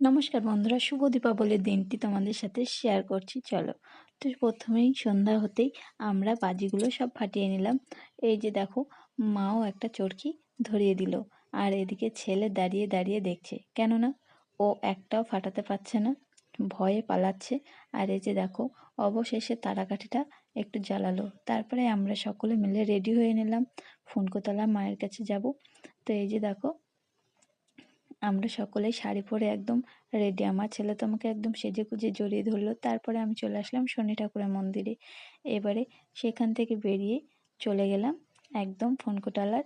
নমস্কার বন্ধুরা, শুভ দীপাবলির দিনটি তোমাদের সাথে শেয়ার করছি। চলো, তো প্রথমেই সন্ধ্যা হতেই আমরা বাজিগুলো সব ফাটিয়ে নিলাম। এই যে দেখো, মাও একটা চরকি ধরিয়ে দিল, আর এদিকে ছেলে দাঁড়িয়ে দাঁড়িয়ে দেখছে, কেননা ও একটাও ফাটাতে পারছে না, ভয়ে পালাচ্ছে। আর এই যে দেখো, অবশেষে তারাকাঠিটা একটু জ্বালালো। তারপরে আমরা সকলে মিলে রেডি হয়ে নিলাম, ফুনকোতলা মায়ের কাছে যাব। তো এই যে দেখো, আমরা সকলেই শাড়ি পরে একদম রেডি। আমার ছেলে তো আমাকে একদম সেজে গুজে জড়িয়ে ধরলো। তারপরে আমি চলে আসলাম শনি ঠাকুরের মন্দিরে। এবারে সেখান থেকে বেরিয়ে চলে গেলাম একদম ফনকোটালার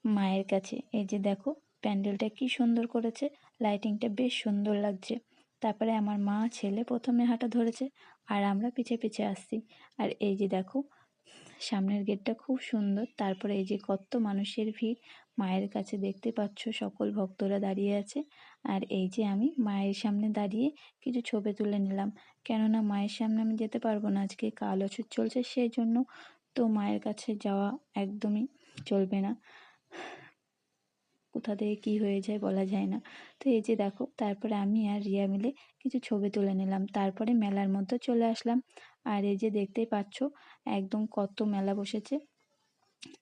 মায়ের কাছে। এই যে দেখো, প্যান্ডেলটা কি সুন্দর করেছে, লাইটিংটা বেশ সুন্দর লাগছে। তারপরে আমার মা ছেলে প্রথমে হাঁটা ধরেছে, আর আমরা পিছে পিছে আসছি। আর এই যে দেখো, সামনের গেটটা খুব সুন্দর। তারপরে এই যে কত মানুষের ভিড় মায়ের কাছে, দেখতে পাচ্ছ সকল ভক্তরা দাঁড়িয়ে আছে। আর এই যে আমি মায়ের সামনে দাঁড়িয়ে কিছু ছবি তুলে নিলাম, কেননা মায়ের সামনে আমি যেতে পারবো না, আজকে কাল অছুত চলছে, সেই জন্য। তো মায়ের কাছে যাওয়া একদমই চলবে না, কোথা থেকে কী হয়ে যায় বলা যায় না। তো এই যে দেখো, তারপরে আমি আর রিয়া মিলে কিছু ছবি তুলে নিলাম। তারপরে মেলার মধ্যে চলে আসলাম। আর এই যে দেখতেই পাচ্ছ, একদম কত মেলা বসেছে,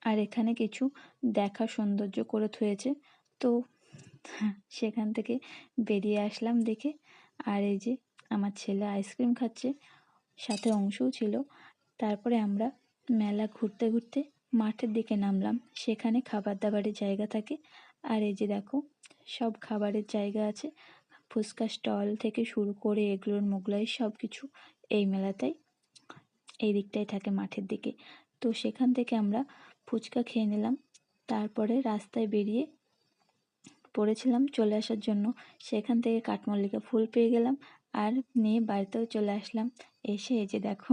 আর এখানে কিছু দেখার সৌন্দর্য করে থুয়েছে। তো সেখান থেকে বেরিয়ে আসলাম দেখে। আর এই যে আমার ছেলে আইসক্রিম খাচ্ছে, সাথে অংশও ছিল। তারপরে আমরা মেলা ঘুরতে ঘুরতে মাঠের দিকে নামলাম, সেখানে খাবার দাবারের জায়গা থাকে। আর এই যে দেখো, সব খাবারের জায়গা আছে, ফুচকা স্টল থেকে শুরু করে এগরোল মোগলাই সব কিছু এই মেলাটাই, এই দিকটাই থাকে মাঠের দিকে। তো সেখান থেকে আমরা ফুচকা খেয়ে নিলাম। তারপরে রাস্তায় বেরিয়ে পড়েছিলাম চলে আসার জন্য। সেখান থেকে কাঠমল্লিকা ফুল পেয়ে গেলাম, আর নিয়ে বাড়িতেও চলে আসলাম। এসে এই যে দেখো